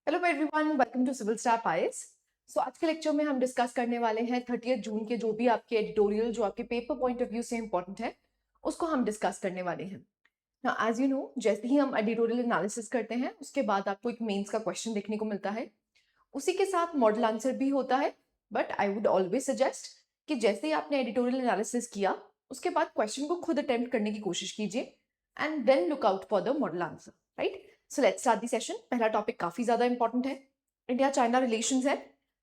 Hello everyone, welcome to civil staff IAS. So आज के lecture में हम डिस्कस करने वाले हैं 30 जून के जो भी आपके एडिटोरियल जो आपके पेपर पॉइंट ऑफ व्यू से इंपॉर्टेंट है उसको हम डिस्कस करने वाले हैं। ना एज यू नो, जैसे ही हम एडिटोरियल एनालिसिस करते हैं उसके बाद आपको एक मेंस का क्वेश्चन देखने को मिलता है, उसी के साथ मॉडल आंसर भी होता है। But I would always suggest कि जैसे ही आपने एडिटोरियल एनालिसिस किया उसके बाद क्वेश्चन को खुद अटेम्प्ट करने की कोशिश कीजिए and then look out for the model answer, right. So let's start the session. पहला टॉपिक काफी ज्यादा इंपॉर्टेंट है, इंडिया चाइना रिलेशंस है।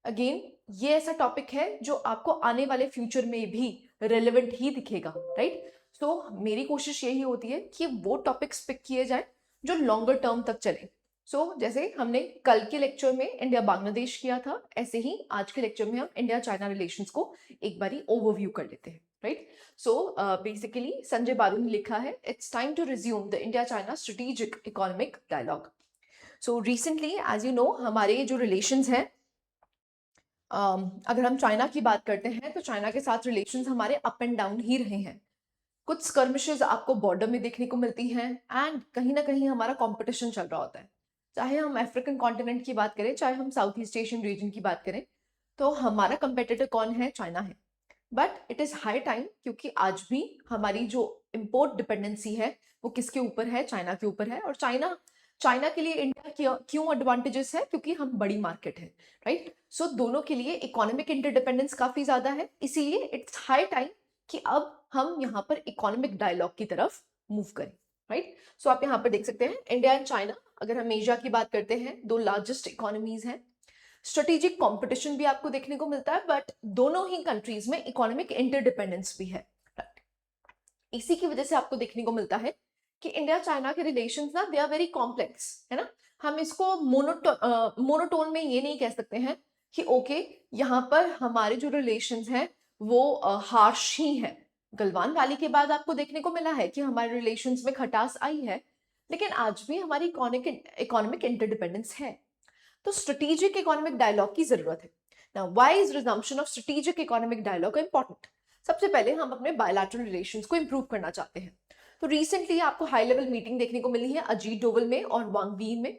अगेन ये ऐसा टॉपिक है जो आपको आने वाले फ्यूचर में भी रेलेवेंट ही दिखेगा, राइट। सो मेरी कोशिश यही होती है कि वो टॉपिक्स पिक किए जाए जो लॉन्गर टर्म तक चले। जैसे हमने कल के लेक्चर में इंडिया बांग्लादेश किया था, ऐसे ही आज के लेक्चर में हम इंडिया चाइना रिलेशंस को एक बारी ओवरव्यू कर लेते हैं, राइट। बेसिकली संजय बारू ने लिखा है, it's time to resume the India China strategic economic dialogue. So recently as you know हमारे जो रिलेशंस हैं, अगर हम चाइना की बात करते हैं तो चाइना के साथ रिलेशंस हमारे अप एंड डाउन ही रहे हैं। कुछ स्कर्मिशेस आपको बॉर्डर में देखने को मिलती हैं एंड कहीं ना कहीं हमारा कंपटीशन चल रहा होता है। चाहे हम अफ्रीकन कॉन्टिनेंट की बात करें, चाहे हम साउथ ईस्ट एशियन रीजन की बात करें, तो हमारा कंपेटिटर कौन है? चाइना है। But it is high time, क्योंकि आज भी हमारी जो इम्पोर्ट डिपेंडेंसी है वो किसके ऊपर है? चाइना के ऊपर है। और चाइना चाइना के लिए इंडिया क्यों एडवांटेजेस है? क्योंकि हम बड़ी मार्केट है, राइट। दोनों के लिए इकोनॉमिक इंटरडिपेंडेंस काफी ज्यादा है, इसीलिए इट्स हाई टाइम कि अब हम यहाँ पर इकोनॉमिक डायलॉग की तरफ मूव करें, राइट। आप यहाँ पर देख सकते हैं इंडिया एंड चाइना, अगर हम एशिया की बात करते हैं, दो लार्जेस्ट इकोनॉमीज हैं। स्ट्रेटेजिक कंपटीशन भी आपको देखने को मिलता है, बट दोनों ही कंट्रीज में इकोनॉमिक इंटरडिपेंडेंस भी है। इसी की वजह से आपको देखने को मिलता है कि इंडिया चाइना के रिलेशंस ना, दे आर वेरी कॉम्प्लेक्स, है ना। हम इसको मोनोटोन में ये नहीं कह सकते हैं कि ओके यहाँ पर हमारे जो रिलेशंस हैं वो हार्श ही हैं। गलवान वैली के बाद आपको देखने को मिला है कि हमारे रिलेशंस में खटास आई है, लेकिन आज भी हमारी इकोनॉमिक इंटरडिपेंडेंस है। तो स्ट्रेटेजिक इकोनॉमिक डायलॉग की जरूरत है। Now why is resumption of strategic economic dialogue important? सबसे पहले हम अपने बायलैटरल रिलेशंस को इंप्रूव करना चाहते हैं। तो रिसेंटली आपको हाई लेवल मीटिंग देखने को मिली है अजीत डोवल में और वांग वी में।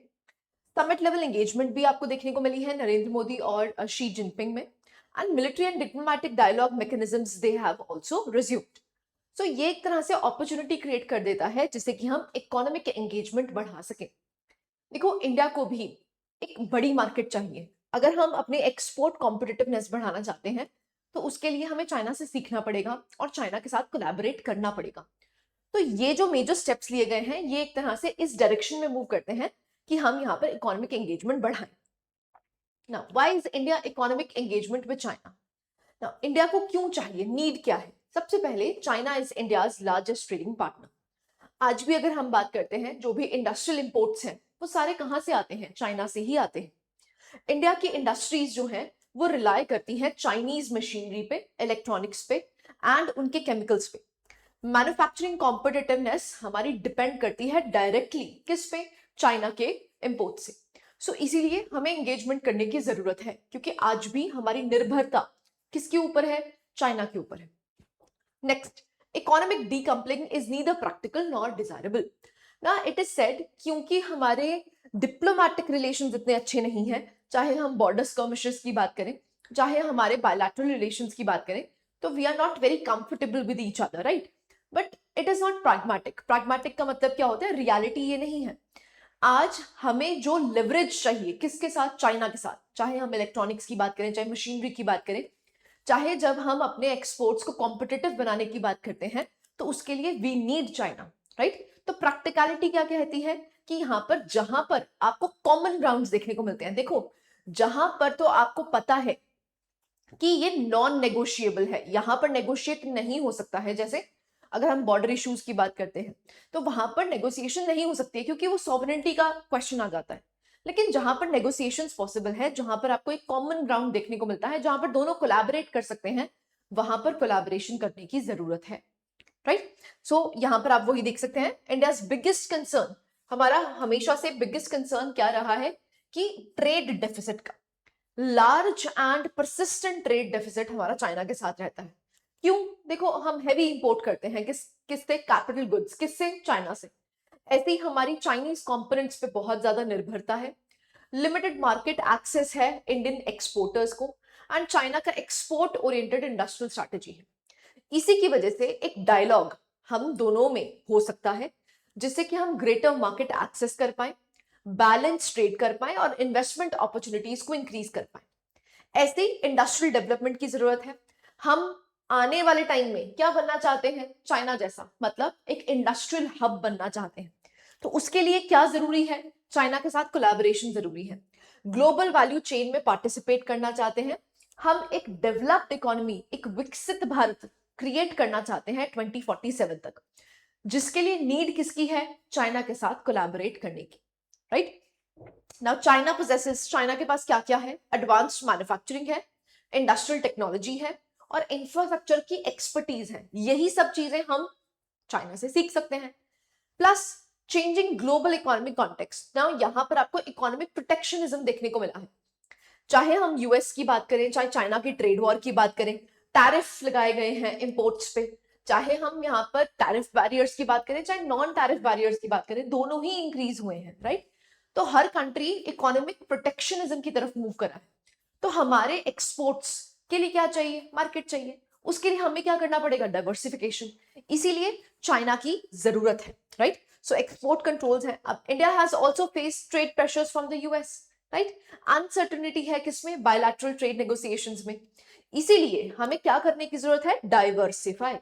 समिट लेवल एंगेजमेंट भी आपको देखने को मिली है नरेंद्र मोदी और शी जिनपिंग में। And military and diplomatic dialogue mechanisms they have also resumed. ये एक तरह से अपॉर्चुनिटी क्रिएट कर देता है जिससे कि हम इकोनॉमिक एंगेजमेंट बढ़ा सकें। देखो, इंडिया को भी एक बड़ी मार्केट चाहिए। अगर हम अपने एक्सपोर्ट कॉम्पिटिटिवनेस बढ़ाना चाहते हैं तो उसके लिए हमें चाइना से सीखना पड़ेगा और चाइना के साथ कोलैबोरेट करना पड़ेगा। तो ये जो मेजर स्टेप्स लिए गए हैं ये एक तरह से इस डायरेक्शन में मूव करते हैं कि हम यहाँ पर इकोनॉमिक एंगेजमेंट बढ़ाएं। Now why is India economic engagement with China? Now India को क्यों चाहिए, नीड क्या है? सबसे पहले, China is India's largest trading partner. आज भी अगर हम बात करते हैं, जो भी इंडस्ट्रियल इंपोर्ट्स हैं वो सारे कहां से आते हैं? चाइना से ही आते हैं। इंडिया की इंडस्ट्रीज जो हैं वो रिलाय करती हैं चाइनीज मशीनरी पे, इलेक्ट्रॉनिक्स पे एंड उनके केमिकल्स पे। मैन्युफैक्चरिंग कॉम्पिटिटिवनेस हमारी डिपेंड करती है डायरेक्टली किस पे? चाइना के इंपोर्ट से। इसीलिए हमें एंगेजमेंट करने की जरूरत है, क्योंकि आज भी हमारी निर्भरता किसके ऊपर है? चाइना के ऊपर है। Next, economic decoupling is neither practical nor desirable. ना इट इज सेड, क्योंकि हमारे डिप्लोमेटिक रिलेशंस इतने अच्छे नहीं हैं, चाहे हम बॉर्डर स्कर्मिशेस की बात करें, चाहे हमारे बायलैटरल रिलेशंस की बात करें, तो we are not very comfortable with each other, right. But it is not pragmatic. Pragmatic का मतलब क्या होता है? रियलिटी ये नहीं है। आज हमें जो लेवरेज चाहिए किसके साथ? चाइना के साथ। चाहे हम इलेक्ट्रॉनिक्स की बात करें, चाहे मशीनरी की बात करें, चाहे जब हम अपने एक्सपोर्ट्स को कॉम्पिटिटिव बनाने की बात करते हैं, तो उसके लिए वी नीड चाइना, राइट। तो प्रैक्टिकलिटी क्या कहती है कि यहाँ पर जहां पर आपको कॉमन ग्राउंड्स देखने को मिलते हैं, देखो जहां पर तो आपको पता है कि ये नॉन नेगोशिएबल है, यहां पर नेगोशिएट नहीं हो सकता है। जैसे अगर हम बॉर्डर इश्यूज की बात करते हैं तो वहां पर नेगोशिएशन नहीं हो सकती है, क्योंकि वो सॉवरेनिटी का क्वेश्चन आ जाता है। लेकिन जहां पर नेगोशिएशंस पॉसिबल है, जहां पर आपको एक कॉमन ग्राउंड देखने को मिलता है, जहां पर दोनों कोलैबोरेट कर सकते हैं, वहां पर कोलैबोरेशन करने की जरूरत है, राइट। यहां पर आप वही देख सकते हैं, इंडियाज बिगेस्ट कंसर्न, हमारा हमेशा से बिगेस्ट कंसर्न क्या रहा है कि ट्रेड डेफिसिट का। Large and persistent trade deficit हमारा चाइना के साथ रहता है। क्यों? देखो, हम हैवी इंपोर्ट करते हैं किससे? Capital goods. किससे? चाइना से। ऐसे ही हमारी चाइनीज कंपोनेंट्स पे बहुत ज्यादा निर्भरता है। लिमिटेड मार्केट एक्सेस है इंडियन एक्सपोर्टर्स को, एंड चाइना का एक्सपोर्ट ओरिएंटेड इंडस्ट्रियल स्ट्रैटेजी है। इसी की वजह से एक डायलॉग हम दोनों में हो सकता है, जिससे कि हम ग्रेटर मार्केट एक्सेस कर पाए, बैलेंस ट्रेड कर पाए और इन्वेस्टमेंट अपॉर्चुनिटीज को इंक्रीज कर पाए। ऐसे इंडस्ट्रियल डेवलपमेंट की जरूरत है। हम आने वाले टाइम में क्या बनना चाहते हैं? चाइना जैसा, मतलब एक इंडस्ट्रियल हब बनना चाहते हैं। तो उसके लिए क्या जरूरी है? चाइना के साथ कोलैबोरेशन जरूरी है। ग्लोबल वैल्यू चेन में पार्टिसिपेट करना चाहते हैं। हम एक डेवलप्ड इकोनॉमी, एक विकसित भारत क्रिएट करना चाहते हैं 2047 तक, जिसके लिए नीड किसकी है? चाइना के साथ कोलैबोरेट करने की, राइट? नाउ चाइना के पास क्या क्या है? एडवांस्ड मैन्युफैक्चरिंग है, इंडस्ट्रियल टेक्नोलॉजी है और इंफ्रास्ट्रक्चर की एक्सपर्टीज है। यही सब चीजें हम चाइना से सीख सकते हैं। Plus changing global economic context. Now यहां पर आपको इकोनॉमिक प्रोटेक्शनिज्म देखने को मिला है। चाहे हम यूएस की बात करें, चाहे चाइना की ट्रेड वॉर की बात करें, टैरिफ लगाए गए हैं इंपोर्ट्स पे। चाहे हम यहाँ पर टैरिफ बैरियर्स की बात करें, चाहे नॉन टैरिफ बैरियर्स की बात करें, दोनों ही इंक्रीज हुए हैं, राइट? तो हर कंट्री इकोनॉमिक प्रोटेक्शनिज्म की तरफ मूव करा है। तो हमारे एक्सपोर्ट्स के लिए क्या चाहिए? मार्केट चाहिए। उसके लिए हमें क्या करना पड़ेगा? डाइवर्सिफिकेशन। इसीलिए चाइना की जरूरत है, राइट? सो एक्सपोर्ट कंट्रोल्स है। अब India has also face trade pressures from the US, right? Uncertainty है किसमें? बायलैटरल ट्रेड नेगोशिएशंस में। इसीलिए हमें क्या करने की जरूरत है? डाइवर्सिफाई।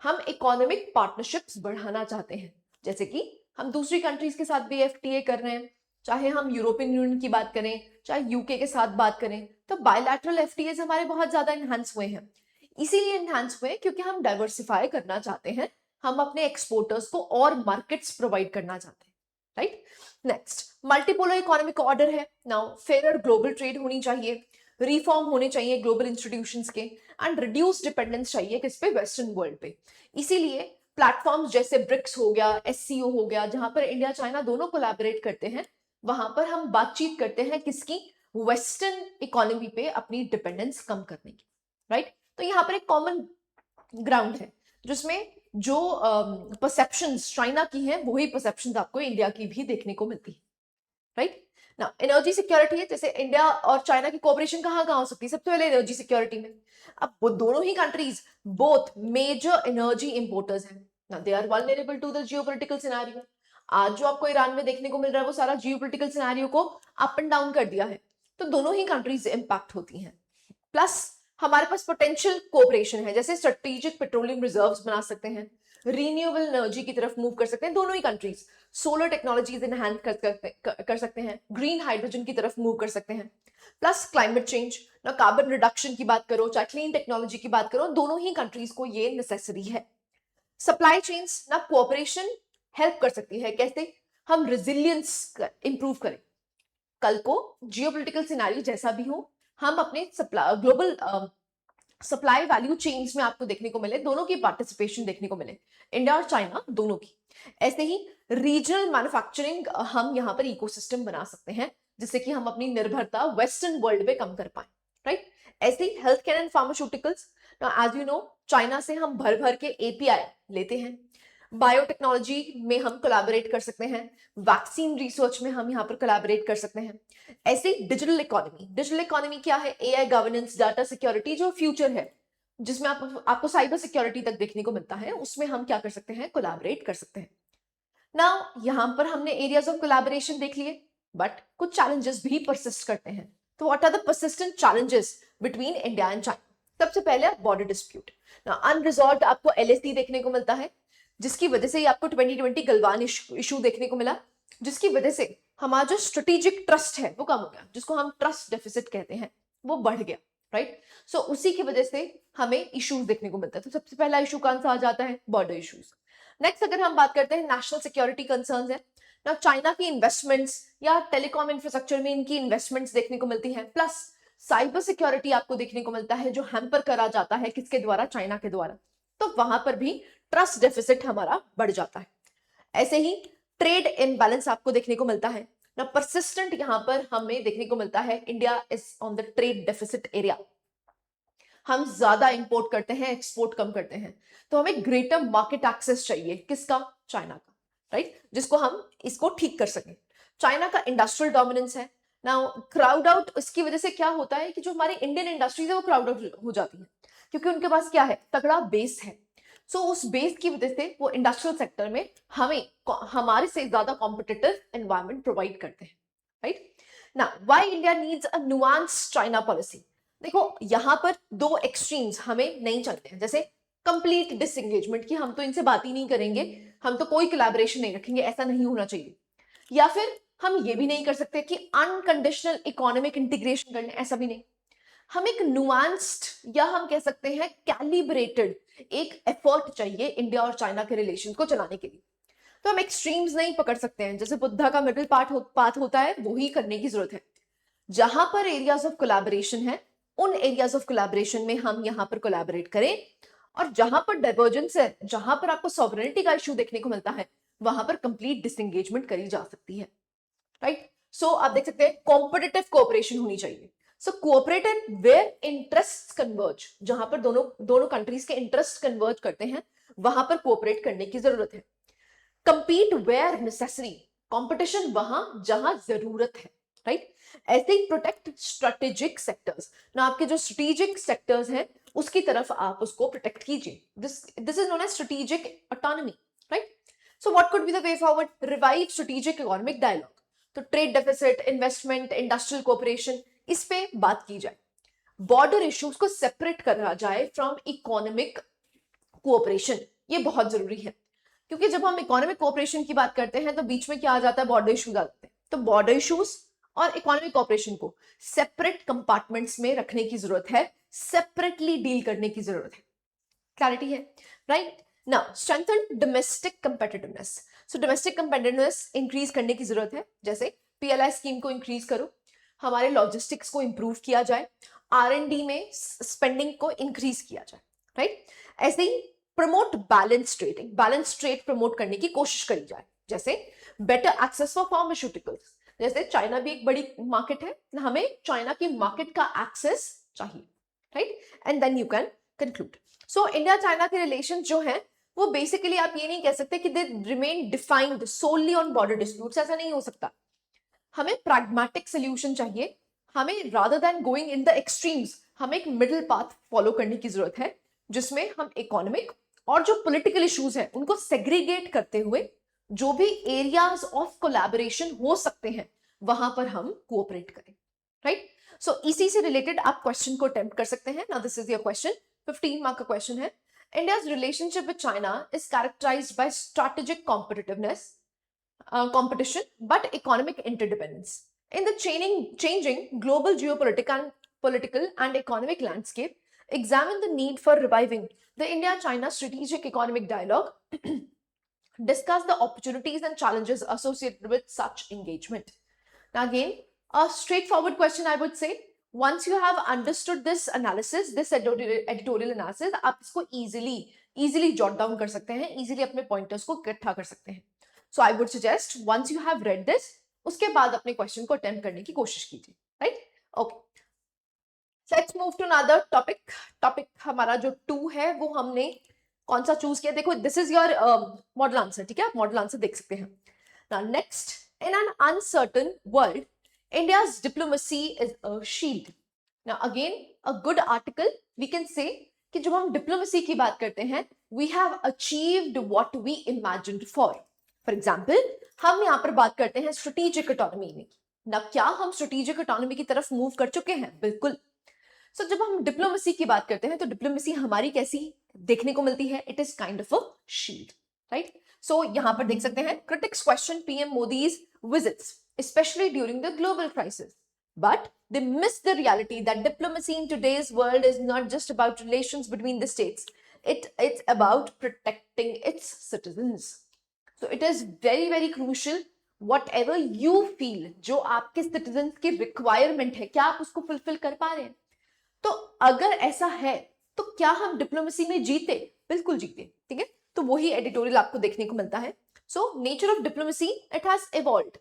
हम इकोनॉमिक पार्टनरशिप्स बढ़ाना चाहते हैं, जैसे कि हम दूसरी कंट्रीज के साथ भी एफटीए कर रहे हैं। चाहे हम यूरोपियन यूनियन की बात करें, चाहे यूके के साथ बात करें, तो बायलैटरल एफटीएस हमारे बहुत ज्यादा इनहैंस हुए हैं। इसीलिए इनहैंस हुए क्योंकि हम डाइवर्सिफाई करना चाहते हैं। हम अपने एक्सपोर्टर्स को और मार्केट्स प्रोवाइड करना चाहते हैं, right? Next, multipolar economic order है। नाउ फेयर ग्लोबल ट्रेड होनी चाहिए, रिफॉर्म होने चाहिए ग्लोबल इंस्टीट्यूशंस के, एंड रिड्यूस डिपेंडेंस चाहिए किस पे? वेस्टर्न वर्ल्ड पे। इसीलिए प्लेटफॉर्म्स जैसे ब्रिक्स हो गया, एससीओ हो गया, जहां पर इंडिया चाइना दोनों कोलैबोरेट करते हैं, वहां पर हम बातचीत करते हैं किसकी? वेस्टर्न इकोनॉमी पे अपनी डिपेंडेंस कम करने की, राइट? तो यहाँ पर एक कॉमन ग्राउंड है जिसमें जो परसेप्शंस चाइना की हैं, वही परसेप्शंस आपको इंडिया की भी देखने को मिलती है, राइट? ना एनर्जी सिक्योरिटी है, जैसे इंडिया और चाइना की कोऑपरेशन कहाँ कहाँ हो सकती है? सबसे पहले एनर्जी सिक्योरिटी में। अब वो दोनों ही countries both major energy importers हैं। ना they are vulnerable to the geopolitical scenario. आज जो आपको ईरान में देखने को मिल रहा है, वो सारा जियोपॉलिटिकल सिनेरियो को अप एंड डाउन कर दिया है। तो दोनों ही कंट्रीज इंपैक्ट होती हैं। प्लस हमारे पास पोटेंशियल कोऑपरेशन है, जैसे स्ट्रेटेजिक पेट्रोलियम रिजर्व्स बना सकते हैं, रीन्यूएबल एनर्जी की तरफ मूव कर सकते हैं दोनों ही कंट्रीज, सोलर टेक्नोलॉजीज इनहैंस कर सकते हैं, ग्रीन हाइड्रोजन की तरफ मूव कर सकते हैं। प्लस क्लाइमेट चेंज, ना कार्बन रिडक्शन की बात करो, चाहे क्लीन टेक्नोलॉजी की बात करो, दोनों ही कंट्रीज को ये नेसेसरी है। सप्लाई चेन्स ना कोऑपरेशन हेल्प कर सकती है। कैसे? हम रेजिलियंस इंप्रूव करें। कल को जियोपॉलिटिकल सिनेरियो जैसा भी हो, हम अपने ग्लोबल सप्लाई वैल्यू चेन्स में आपको देखने को मिले, दोनों की पार्टिसिपेशन देखने को मिले, इंडिया और चाइना दोनों की। ऐसे ही रीजनल मैन्युफैक्चरिंग हम यहाँ पर इकोसिस्टम बना सकते हैं, जिससे कि हम अपनी निर्भरता वेस्टर्न वर्ल्ड पे कम कर पाए, राइट? ऐसे ही health care and pharmaceuticals, as you know China से हम भर भर के एपीआई लेते हैं। बायोटेक्नोलॉजी में हम कोलैबोरेट कर सकते हैं, वैक्सीन रिसर्च में हम यहाँ पर कोलैबोरेट कर सकते हैं। ऐसे डिजिटल इकोनॉमी क्या है? एआई गवर्नेंस, डाटा सिक्योरिटी जो फ्यूचर है, जिसमें आपको साइबर सिक्योरिटी तक देखने को मिलता है, उसमें हम क्या कर सकते हैं? कोलैबोरेट कर सकते हैं। नाउ यहां पर हमने एरियाज ऑफ कोलैबोरेशन देख लिए, बट कुछ चैलेंजेस भी परसिस्ट करते हैं। तो what are the persistent challenges between India and China? सबसे पहले बॉर्डर डिस्प्यूट। नाउ अनरिजॉल्व्ड आपको एलएसी देखने को मिलता है, जिसकी वजह से आपको 2020 गलवान इशू देखने को मिला, जिसकी वजह से हमारा जो स्ट्रेटेजिक ट्रस्ट है वो कम हो गया, जिसको हम ट्रस्ट डेफिसिट कहते हैं, वो बढ़ गया, राइट? सो उसी की वजह से हमें इश्यूज देखने को मिलता है। तो सबसे पहला इशू कौन सा आ जाता है? Border issues. नेक्स्ट अगर हम बात करते हैं नेशनल सिक्योरिटी कंसर्न्स है ना, चाइना की इन्वेस्टमेंट्स या टेलीकॉम इंफ्रास्ट्रक्चर में इनकी इन्वेस्टमेंट्स देखने को मिलती है, प्लस साइबर सिक्योरिटी आपको देखने को मिलता है, जो हैम्पर करा जाता है किसके द्वारा? चाइना के द्वारा। तो वहां पर भी ट्रस्ट डेफिसिट हमारा बढ़ जाता है। ऐसे ही ट्रेड इम्बैलेंस आपको देखने को मिलता है ना, परसिस्टेंट यहां पर हमें देखने को मिलता है। India is on the trade deficit area. हम ज्यादा इंपोर्ट करते हैं, एक्सपोर्ट कम करते हैं। तो हमें ग्रेटर मार्केट एक्सेस चाहिए, किसका? चाइना का, राइट? जिसको हम इसको ठीक कर सकें। चाइना का इंडस्ट्रियल डोमिनेंस है, नाउ क्राउड आउट इसकी वजह से क्या होता है कि जो हमारे इंडियन इंडस्ट्रीज है वो क्राउड आउट हो जाती है, क्योंकि उनके पास क्या है, तगड़ा बेस है। सो उस बेस की वजह से वो इंडस्ट्रियल सेक्टर में हमें हमारे से ज्यादा कॉम्पिटिटिव एनवायरमेंट प्रोवाइड करते हैं, राइट। ना why India needs a nuance China policy. देखो यहाँ पर दो एक्सट्रीम्स हमें नहीं चलते हैं, जैसे कंप्लीट डिसएंगेजमेंट की हम तो इनसे बात ही नहीं करेंगे, हम तो कोई कोलैबोरेशन नहीं रखेंगे, ऐसा नहीं होना चाहिए। या फिर हम ये भी नहीं कर सकते कि अनकंडीशनल इकोनॉमिक इंटीग्रेशन करने, ऐसा भी नहीं। हम एक नुआंस्ड या हम कह सकते हैं कैलिब्रेटेड एक एफर्ट चाहिए इंडिया और चाइना के रिलेशन को चलाने के लिए। तो हम एक्सट्रीम्स नहीं पकड़ सकते हैं, जैसे बुद्धा का मिडिल पाथ होता है, वो ही करने की जरूरत है। जहां पर एरियाज ऑफ कोलैबोरेशन है, उन एरियाज ऑफ कोलैबोरेशन में हम यहां पर कोलैबोरेट करें, और जहां पर डाइवर्जेंस है, जहां पर आपको सॉवरेनिटी का इशू देखने को मिलता है, वहां पर कंप्लीट डिसएंगेजमेंट करी जा सकती है, राइट। सो आप देख सकते हैं कॉम्पिटिटिव कोऑपरेशन होनी चाहिए। So cooperative where interests converge, जहां पर दोनों दोनों कंट्रीज के इंटरेस्ट कन्वर्ज करते हैं, वहां पर कोऑपरेट करने की जरूरत है। कंपीट वेयर नेसेसरी, कंपटीशन वहां जहां जरूरत है, राइट। ऐसे ही प्रोटेक्ट स्ट्रेटेजिक सेक्टर्स, ना आपके जो स्ट्रेटेजिक सेक्टर्स हैं उसकी तरफ आप उसको प्रोटेक्ट कीजिए। This is known as strategic autonomy, right. So what could be the way forward, revive strategic economic dialogue. तो trade deficit, investment, industrial cooperation, इस पे बात की जाए। बॉर्डर इश्यूज को सेपरेट करा जाए फ्रॉम इकोनॉमिक कोऑपरेशन, ये बहुत जरूरी है, क्योंकि जब हम इकोनॉमिक कोऑपरेशन की बात करते हैं तो बीच में क्या आ जाता है, बॉर्डर इश्यूज आ जाते हैं। तो बॉर्डर इश्यूज और इकोनॉमिक कोऑपरेशन को सेपरेट कंपार्टमेंट्स में रखने की जरूरत है, सेपरेटली डील करने की जरूरत है। क्लैरिटी है, right. Now strengthen domestic competitiveness. So domestic competitiveness increase करने की जरूरत है, जैसे पीएलआई स्कीम को इंक्रीज करो, हमारे लॉजिस्टिक्स को इंप्रूव किया जाए, आर&डी में स्पेंडिंग को इंक्रीज किया जाए, राइट। ऐसे ही promote balance trading, balance trade promote करने की कोशिश करी जाए, जैसे बेटर एक्सेस फॉर फार्मास्यूटिकल्स, जैसे चाइना भी एक बड़ी मार्केट है, हमें चाइना की मार्केट का एक्सेस चाहिए, right. And then you can conclude. So India China के रिलेशन जो है वो बेसिकली आप ये नहीं कह सकते कि they remain defined solely on border disputes, ऐसा नहीं हो सकता। हमें प्रैग्मेटिक सोल्यूशन चाहिए, हमें rather than going in the extremes, हमें एक मिडिल पाथ फॉलो करने की जरूरत है, जिसमें हम इकोनॉमिक और जो पॉलिटिकल इश्यूज हैं उनको सेग्रीगेट करते हुए जो भी एरियाज ऑफ कोलैबोरेशन हो सकते हैं वहां पर हम कोऑपरेट करें, राइट। सो इसी से रिलेटेड आप क्वेश्चन को अटेम्प्ट कर सकते हैं। Now this is your question, 15 mark का क्वेश्चन है। India's relationship with China is characterised by strategic competitiveness, competition, but economic interdependence. In the changing global political and economic landscape, examine the need for reviving the India-China strategic economic dialogue, discuss the opportunities and challenges associated with such engagement. Now again, a straightforward question I would say, once you have understood this analysis, this editorial analysis, आप इसको easily jot down कर सकते हैं, easily अपने pointers को इकट्ठा कर सकते हैं। So I would suggest once you have read this, उसके बाद अपने क्वेश्चन को अटेम्प्ट करने की कोशिश कीजिए, right. Okay, let's move to another topic. Topic हमारा जो 2 है वो हमने कौन सा चूज किया, देखो this is your model answer, ठीक है, आप मॉडल आंसर देख सकते हैं। Now next, in an uncertain world India's diplomacy is a shield. Now again a good article, we can say कि जब हम डिप्लोमेसी की बात करते हैं, we have achieved what we imagined for example, हम यहाँ पर बात करते हैं स्ट्रेटेजिक ऑटोनॉमी में ना, क्या हम स्ट्रेटेजिक ऑटोनॉमी की तरफ मूव कर चुके हैं, बिल्कुल। सो जब हम डिप्लोमेसी की बात करते हैं तो डिप्लोमेसी हमारी कैसी देखने को मिलती है, it is kind of a shield, right. So यहाँ पर देख सकते हैं, critics question PM Modi's visits specially during the global crisis, but they miss the reality that diplomacy in today's world is not just about relations between the states, it's about protecting its citizens. So it is very crucial, whatever you feel, जो आपके citizens की requirement है, क्या आप उसको fulfill कर पा रहे हैं। तो अगर ऐसा है तो क्या हम डिप्लोमेसी में जीते, बिल्कुल जीते, ठीक है। तो वही एडिटोरियल आपको देखने को मिलता है। So nature of diplomacy, it has evolved,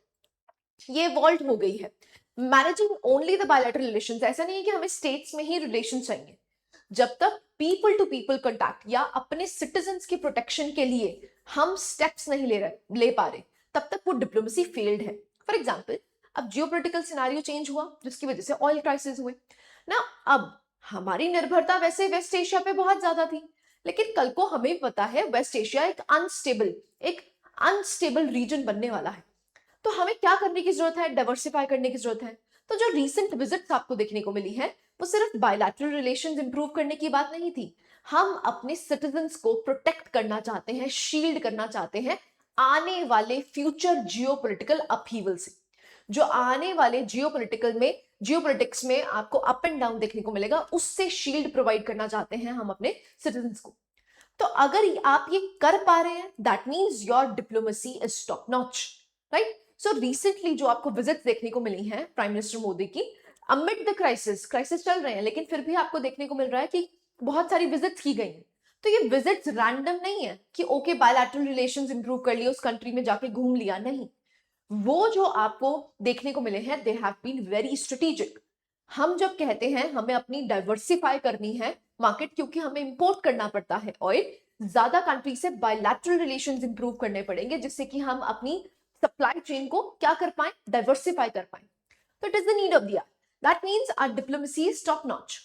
ये इवॉल्व हो गई है। Managing only the bilateral relations, ऐसा नहीं है कि हमें स्टेट्स में ही रिलेशन चाहिए, जब तक पीपल टू पीपल कॉन्टैक्ट या अपने सिटीजन्स की प्रोटेक्शन के लिए हम स्टेप्स नहीं ले पा रहे, तब तक वो डिप्लोमेसी फेल्ड है। फॉर एग्जाम्पल, अब जियोपॉलिटिकल सिनेरियो चेंज हुआ जिसकी वजह से ऑयल क्राइसिस हुए ना। अब हमारी निर्भरता वैसे वेस्ट एशिया पे बहुत ज्यादा थी, लेकिन कल को हमें पता है वेस्ट एशिया एक अनस्टेबल रीजन बनने वाला है। तो हमें क्या करने की जरूरत है? डाइवर्सिफाई करने की जरूरत है। तो जो रीसेंट विजिट्स आपको देखने को मिली है वो सिर्फ बायलैटरल रिलेशंस इंप्रूव करने की बात नहीं थी। हम अपने सिटीजन्स को प्रोटेक्ट करना चाहते हैं, शील्ड करना चाहते हैं आने वाले फ्यूचर जियोपॉलिटिकल अपहीवल से। जो आने वाले जियोपॉलिटिक्स में आपको अप एंड डाउन देखने को मिलेगा, उससे शील्ड प्रोवाइड करना चाहते हैं हम अपने सिटीजन्स को। तो अगर आप ये कर पा रहे हैं, that means your diplomacy is top notch, right. So recently जो आपको विजिट्स देखने को मिली हैं प्राइम मिनिस्टर मोदी की, अमिड द क्राइसिस चल रहे हैं, लेकिन फिर भी आपको देखने को मिल रहा है कि बहुत सारी विजिट्स की गई हैं। तो ये विजिट्स रैंडम नहीं है कि ओके बायलैटरल रिलेशंस इंप्रूव कर लिए, उस कंट्री में जाके घूम लिया, नहीं। वो जो आपको देखने को मिले हैं they have been very strategic. हम जब कहते हैं हमें अपनी डाइवर्सिफाई करनी है मार्केट, क्योंकि हमें इंपोर्ट करना पड़ता है ऑयल, ज्यादा कंट्री से बायलैटरल रिलेशंस इंप्रूव करने पड़ेंगे जिससे कि हम अपनी सप्लाई चेन को क्या कर पाए? डाइवर्सिफाई कर पाए। तो it is the need of the hour. That means our diplomacy is top notch,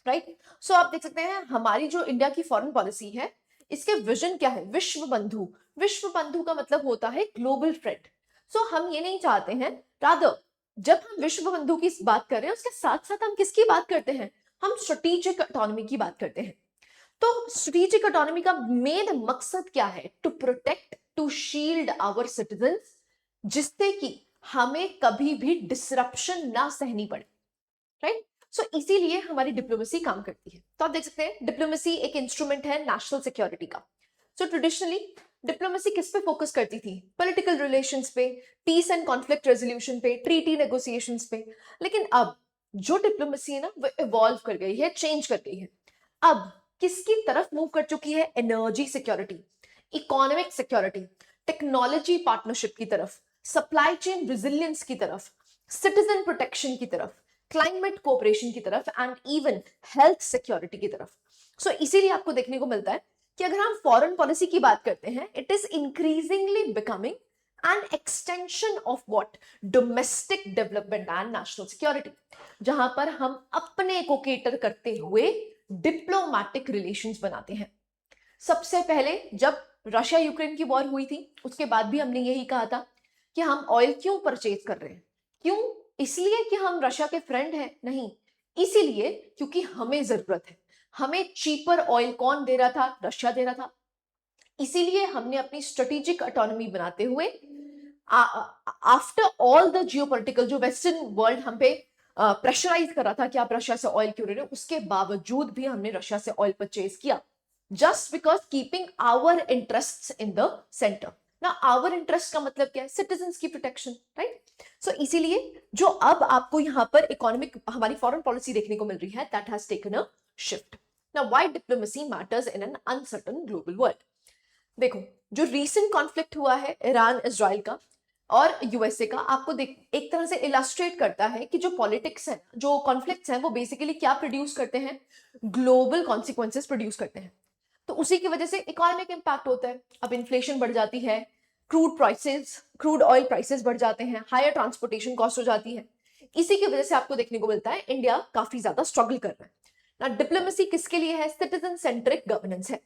right. So आप देख सकते हैं हमारी जो इंडिया की फॉरेन पॉलिसी है, इसके विजन क्या है? विश्व बंधु। विश्व बंधु का मतलब होता है ग्लोबल फ्रेंड। सो हम ये नहीं चाहते हैं, रादर जब हम विश्व बंधु की बात कर रहे हैं उसके साथ साथ हम किसकी बात करते हैं? हम स्ट्रेटेजिक ऑटोनॉमी की बात करते हैं। तो स्ट्रेटेजिक ऑटोनॉमी का मेन मकसद क्या है? To protect, to shield our citizens, जिससे कि हमें कभी भी डिसरप्शन ना सहनी पड़े, राइट। सो इसीलिए हमारी डिप्लोमेसी काम करती है। तो आप देख सकते हैं डिप्लोमेसी एक इंस्ट्रूमेंट है नेशनल सिक्योरिटी का। सो ट्रेडिशनली डिप्लोमेसी किस पे फोकस करती थी? पॉलिटिकल रिलेशंस पे, पीस एंड कॉन्फ्लिक्ट रेजोल्यूशन पे, ट्रीटी नेगोशिएशंस पे। लेकिन अब जो डिप्लोमेसी है ना वो इवॉल्व कर गई है, चेंज कर गई है। अब किसकी तरफ मूव कर चुकी है? Energy security, economic security, technology partnership की तरफ, सप्लाई चेन रिजिलियंस की तरफ, सिटीजन प्रोटेक्शन की तरफ, क्लाइमेट कोऑपरेशन की तरफ एंड इवन हेल्थ सिक्योरिटी की तरफ। सो इसीलिए आपको देखने को मिलता है कि अगर हम फॉरेन पॉलिसी की बात करते हैं, it is increasingly becoming an extension of what? Domestic development and national security, जहां पर हम अपने को केटर करते हुए डिप्लोमैटिक रिलेशंस बनाते हैं। सबसे पहले जब रशिया यूक्रेन की वॉर हुई थी, उसके बाद भी हमने यही कहा था कि हम ऑयल क्यों परचेज कर रहे हैं। क्यों? इसलिए कि हम रशिया के फ्रेंड हैं? नहीं, इसीलिए क्योंकि हमें जरूरत है। हमें चीपर ऑयल कौन दे रहा था? रशिया दे रहा था। इसीलिए हमने अपनी स्ट्रेटेजिक ऑटोनॉमी बनाते हुए आफ्टर ऑल द जियोपॉलिटिकल, जो वेस्टर्न वर्ल्ड हम पे प्रेशराइज कर रहा था कि आप रशिया से ऑयल क्यों ले रहे हो, उसके बावजूद भी हमने रशिया से ऑयल परचेज किया, just because keeping our interests in the centre. ना आवर इंटरेस्ट का मतलब क्या है? सिटीजन्स की प्रोटेक्शन, राइट। सो इसीलिए जो अब आपको यहां पर इकोनॉमिक हमारी फॉरेन पॉलिसी देखने को मिल रही है, that has taken a shift. Now why diplomacy matters in an uncertain global world. देखो, जो रीसेंट कॉन्फ्लिक्ट हुआ है ईरान इजराइल का और यूएसए का, आपको एक तरह से इलस्ट्रेट करता है कि जो पॉलिटिक्स है, जो कॉन्फ्लिक्ट्स हैं, वो बेसिकली क्या प्रोड्यूस करते हैं? ग्लोबल कॉन्सिक्वेंसेस प्रोड्यूस करते हैं। तो उसी की वजह से इकोनॉमिक इंपैक्ट होता है। अब इन्फ्लेशन बढ़ जाती है, क्रूड ऑयल प्राइसेस बढ़ जाते हैं, हायर ट्रांसपोर्टेशन कॉस्ट हो जाती है। इसी की वजह से आपको देखने को मिलता है इंडिया काफी ज्यादा स्ट्रगल कर रहा है ना। डिप्लोमेसी किसके लिए है? सिटीजन सेंट्रिक गवर्नेंस है।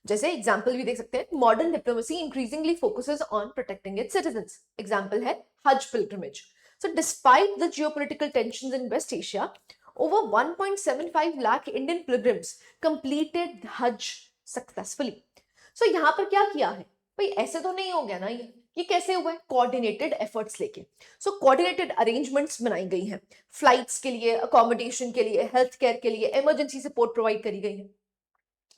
जैसे एग्जाम्पल भी देख सकते हैं, modern diplomacy increasingly focuses on protecting its citizens. Example है Hajj pilgrimage. So despite the geopolitical tensions in West Asia, over 1.75 lakh Indian pilgrims completed Hajj successfully. So यहां पर क्या किया है भाई? ऐसे तो नहीं हो गया ना, ये कैसे हुआ है? कोऑर्डिनेटेड एफर्ट्स लेके। सो कोऑर्डिनेटेड अरेंजमेंट्स बनाई गई हैं, फ्लाइट्स के लिए, अकोमोडेशन के लिए, हेल्थ केयर के लिए, इमरजेंसी सपोर्ट प्रोवाइड करी गई है।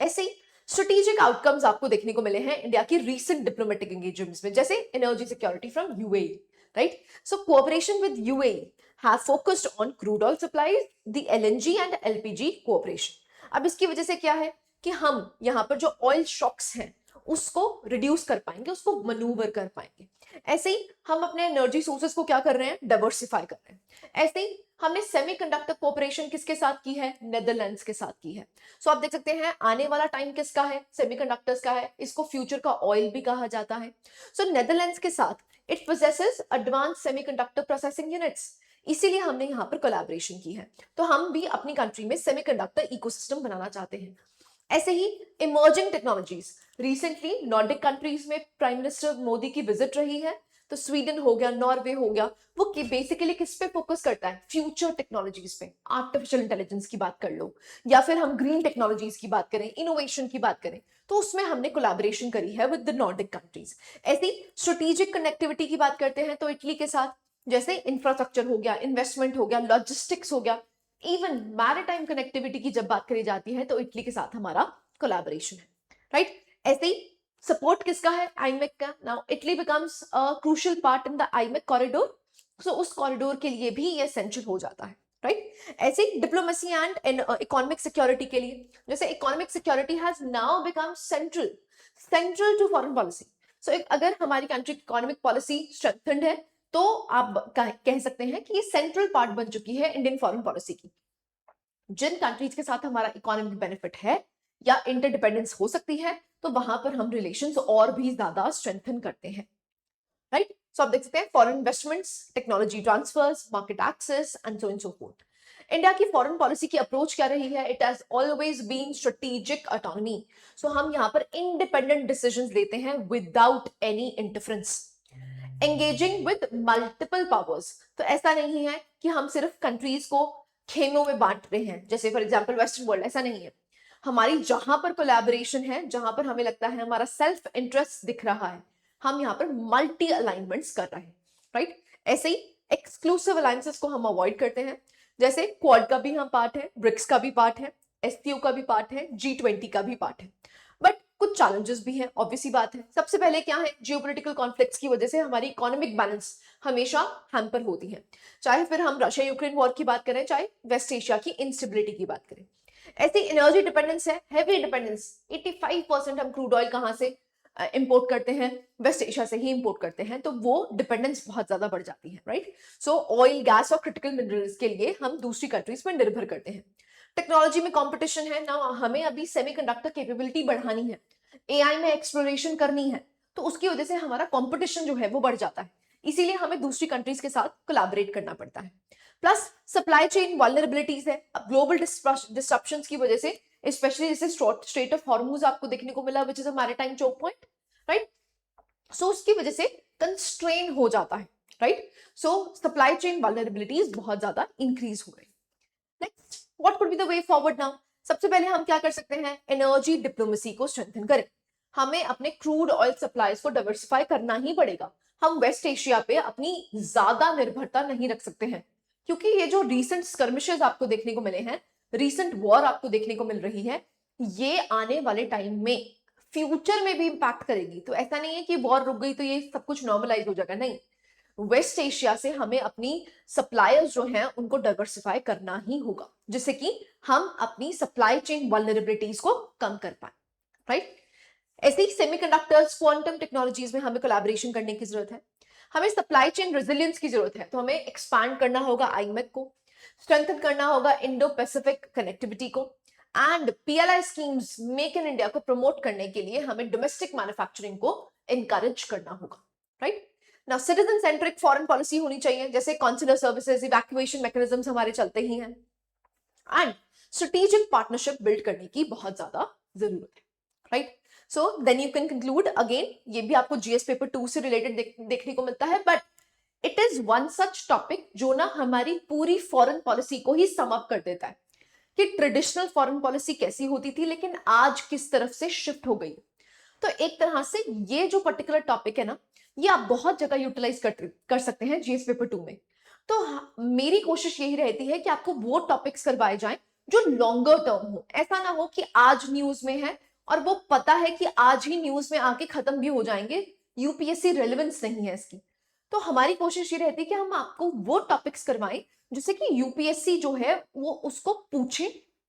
ऐसे ही स्ट्रेटेजिक आउटकम्स आपको देखने को मिले हैं इंडिया की रीसेंट डिप्लोमेटिक एंगेजमेंट्स में, जैसे energy security from UAE, right. So cooperation with UAE have focused on crude oil supplies, the LNG and LPG cooperation. अब इसकी वजह से क्या है कि हम यहाँ पर जो ऑयल शॉक्स हैं उसको रिड्यूस कर पाएंगे, उसको मनूवर कर पाएंगे। ऐसे ही हम अपने एनर्जी सोर्सेस को क्या कर रहे हैं? डाइवर्सिफाई कर रहे हैं। ऐसे ही हमने सेमीकंडक्टर कोऑपरेशन किसके साथ की है? नेदरलैंड्स के साथ की है। सो आप देख सकते हैं आने वाला टाइम किसका है? सेमीकंडक्टर्स का है। इसको फ्यूचर का ऑयल भी कहा जाता है। सो नेदरलैंड्स के साथ it possesses advance semiconductor processing units, इसीलिए हमने यहाँ पर कोलैबोरेशन की है। तो हम भी अपनी कंट्री में सेमीकंडक्टर इकोसिस्टम बनाना चाहते हैं। ऐसे ही emerging technologies, recently Nordic countries में प्राइम मिनिस्टर मोदी की विजिट रही है, तो स्वीडन हो गया, नॉर्वे हो गया, वो बेसिकली किस पे फोकस करता है, फ्यूचर टेक्नोलॉजीज पे। आर्टिफिशियल इंटेलिजेंस की बात कर लो, या फिर हम ग्रीन टेक्नोलॉजीज की बात करें, इनोवेशन की बात करें, तो उसमें हमने कोलैबोरेशन करी है विद द नॉर्डिक कंट्रीज। ऐसी स्ट्रेटेजिक कनेक्टिविटी की बात करते हैं तो इटली के साथ, जैसे इंफ्रास्ट्रक्चर हो गया, इन्वेस्टमेंट हो गया, लॉजिस्टिक्स हो गया, इवन मैरिटाइम कनेक्टिविटी की जब बात करी जाती है तो इटली के साथ हमारा कोलैबोरेशन है, राइट। ऐसे ही सपोर्ट किसका है, आईमेक का। Now Italy becomes a crucial part in the IMEC corridor, so उस कॉरिडोर के लिए भी ये एसेंशियल हो जाता है, राइट। ऐसे ही डिप्लोमेसी एंड इकोनॉमिक सिक्योरिटी के लिए, जैसे economic security has now become central to foreign policy. So अगर हमारी कंट्री की इकोनॉमिक पॉलिसी स्ट्रेंथेंड है तो आप कह सकते हैं कि ये सेंट्रल पार्ट बन चुकी है इंडियन फॉरेन पॉलिसी की। जिन कंट्रीज के साथ हमारा इकोनॉमिक बेनिफिट है या इंटरडिपेंडेंस हो सकती है, तो वहां पर हम रिलेशंस और भी ज्यादा स्ट्रेंथन करते हैं, राइट। सो आप देख सकते हैं foreign investments, technology transfers, market access and so and so forth. India की फॉरेन पॉलिसी की अप्रोच क्या रही है, it has always been strategic autonomy. So हम यहाँ पर इंडिपेंडेंट डिसीजंस लेते हैं without any interference, engaging with multiple powers. तो ऐसा नहीं है कि हम सिर्फ कंट्रीज को खेमों में बांट रहे हैं, जैसे फॉर एग्जांपल वेस्टर्न वर्ल्ड, ऐसा नहीं है। हमारी जहां पर कोलैबोरेशन है, जहां पर हमें लगता है हमारा सेल्फ इंटरेस्ट दिख रहा है, हम यहाँ पर मल्टी अलाइनमेंट्स कर रहे हैं, राइट। ऐसे ही एक्सक्लूसिव अलायंसेस को हम अवॉइड करते हैं, जैसे क्वाड का भी हम पार्ट है, ब्रिक्स का भी पार्ट है, एससीओ का भी पार्ट है, G20 का भी पार्ट है। बट कुछ चैलेंजेस भी हैं, ऑब्वियस सी बात है। सबसे पहले क्या है, जियोपॉलिटिकल कॉन्फ्लिक्ट्स की वजह से हमारी इकोनॉमिक बैलेंस हमेशा हैम्पर होती है, चाहे फिर हम रशिया यूक्रेन वॉर की बात करें, चाहे वेस्ट एशिया की इंस्टेबिलिटी की बात करें। ऐसी एनर्जी डिपेंडेंस है, हैवी डिपेंडेंस। 85% हम क्रूड ऑयल कहां से इंपोर्ट करते हैं, वेस्ट एशिया से ही इंपोर्ट करते हैं, तो वो डिपेंडेंस बहुत ज्यादा बढ़ जाती है, राइट। सो ऑयल, गैस और क्रिटिकल मिनरल्स के लिए हम दूसरी कंट्रीज पर निर्भर करते हैं। टेक्नोलॉजी में कंपटीशन है ना, हमें अभी सेमीकंडक्टर कैपेबिलिटी बढ़ानी है, एआई में एक्सप्लोरेशन करनी है, तो उसकी वजह से हमारा कंपटीशन जो है वो बढ़ जाता है, इसीलिए हमें दूसरी कंट्रीज के साथ कोलैबोरेट करना पड़ता है। प्लस सप्लाई चेन वल्नरेबिलिटीज है, अब ग्लोबल डिस्ट्रप्शंस की वजह से, स्पेशली जैसे स्ट्रेट ऑफ हॉर्मुज आपको देखने को मिला, which is a maritime choke point, right. So उसकी वजह से कंस्ट्रेन हो जाता है, right. So supply chain vulnerabilities बहुत ज्यादा इंक्रीज हो गई। Next, what could be the way forward now. सबसे पहले हम क्या कर सकते हैं, एनर्जी डिप्लोमेसी को स्ट्रेंथन करें। हमें अपने क्रूड ऑयल सप्लाईज को डाइवर्सिफाई करना ही पड़ेगा। हम वेस्ट एशिया पे अपनी ज्यादा निर्भरता नहीं रख सकते हैं, क्योंकि ये जो रीसेंट स्कर्मिशेस आपको देखने को मिले हैं, रीसेंट वॉर आपको देखने को मिल रही है, ये आने वाले टाइम में फ्यूचर में भी इंपैक्ट करेगी। तो ऐसा नहीं है कि वॉर रुक गई तो ये सब कुछ नॉर्मलाइज हो जाएगा, नहीं। वेस्ट एशिया से हमें अपनी सप्लायर्स जो हैं उनको डाइवर्सिफाई करना ही होगा, जिससे कि हम अपनी सप्लाई चेन वल्नरेबिलिटीज को कम कर पाए, राइट। ऐसे ही सेमीकंडक्टर्स, क्वांटम टेक्नोलॉजीज में हमें कोलैबोरेशन करने की जरूरत है। हमें सप्लाई चेन रेजिलियंस की जरूरत है, तो हमें एक्सपैंड करना होगा आईमेक को, स्ट्रेंथन करना होगा इंडो पैसिफिक कनेक्टिविटी को, and PLI schemes, make in India को प्रमोट करने के लिए हमें डोमेस्टिक मैन्युफैक्चरिंग को एनकरेज करना होगा, राइट। ना सिटीजन सेंट्रिक फॉरेन पॉलिसी होनी चाहिए, जैसे कॉन्सुलर सर्विसेज, इवैक्यूएशन मैकेनिज्म्स हमारे चलते ही हैं, एंड स्ट्रेटेजिक पार्टनरशिप बिल्ड करने की बहुत ज्यादा जरूरत है, right. So then you can conclude again, ये भी आपको जीएस पेपर 2 से रिलेटेड देखने को मिलता है, but it is one such topic जो ना हमारी पूरी फॉरेन पॉलिसी को ही सम अप कर देता है कि ट्रेडिशनल फॉरेन पॉलिसी कैसी होती थी, लेकिन आज किस तरफ से शिफ्ट हो गई। तो एक तरह से ये जो पर्टिकुलर टॉपिक है ना, ये आप बहुत जगह यूटिलाइज कर सकते हैं जीएस पेपर 2 में। तो मेरी कोशिश यही रहती है कि आपको वो टॉपिक्स करवाए जाएं जो लॉन्गर टर्म हो। ऐसा ना हो कि आज न्यूज में है और वो पता है कि आज ही न्यूज में आके खत्म भी हो जाएंगे, यूपीएससी रेलेवेंस नहीं है इसकी। तो हमारी कोशिश ये रहती है कि हम आपको वो टॉपिक्स करवाएं जिससे कि यूपीएससी जो है वो उसको पूछे,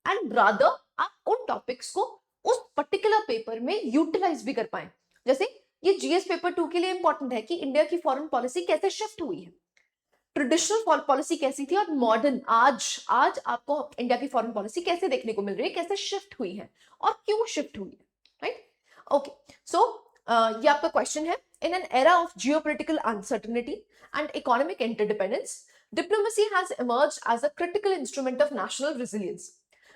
एंड रादर आप उन टॉपिक्स को उस पर्टिकुलर पेपर में यूटिलाइज भी कर पाए। जैसे ये जीएस पेपर 2 के लिए इंपॉर्टेंट है कि इंडिया की फॉरेन पॉलिसी कैसे शिफ्ट हुई है, ट्रेडिशनल पॉलिसी कैसी थी और मॉडर्न आज आपको इंडिया की फॉरेन पॉलिसी कैसे देखने को मिल रही है, कैसे शिफ्ट हुई है और क्यों शिफ्ट हुई है, राइट। ओके, सो ये आपका क्वेश्चन है, In an era of geopolitical uncertainty and economic interdependence, diplomacy has emerged as a critical instrument of national resilience.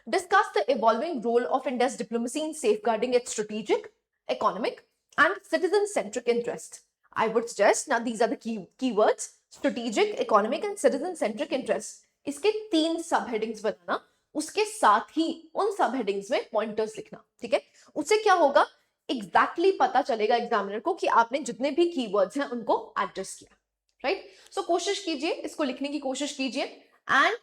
Discuss the evolving role of India's diplomacy in safeguarding its strategic, economic, and citizen-centric interests. I would suggest, now these are the keywords: strategic, economic, and citizen-centric interests. इसके 3 सब headings बनाना, उसके साथ ही उन सब headings में pointers लिखना, ठीक है? उससे क्या होगा, एग्जैक्टली पता चलेगा एग्जामिनर को कि आपने जितने भी कीवर्ड्स हैं उनको एड्रेस किया, राइट? सो कोशिश कीजिए, इसको लिखने की कोशिश कीजिए, and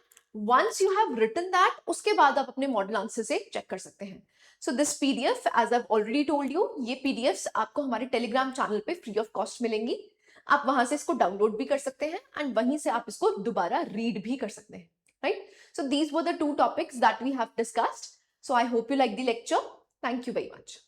once you have written that, उसके बाद आप अपने मॉडल आंसर से चेक कर सकते हैं. So this PDF, as I already told you, ये पीडीएफ्स आपको हमारे टेलीग्राम चैनल पे फ्री ऑफ कॉस्ट मिलेंगी. आप वहां से इसको डाउनलोड भी कर सकते हैं एंड वहीं से आप इसको दोबारा रीड भी कर सकते हैं, right? So these were the 2 topics that we have discussed. So I hope you like the lecture. Thank you very much.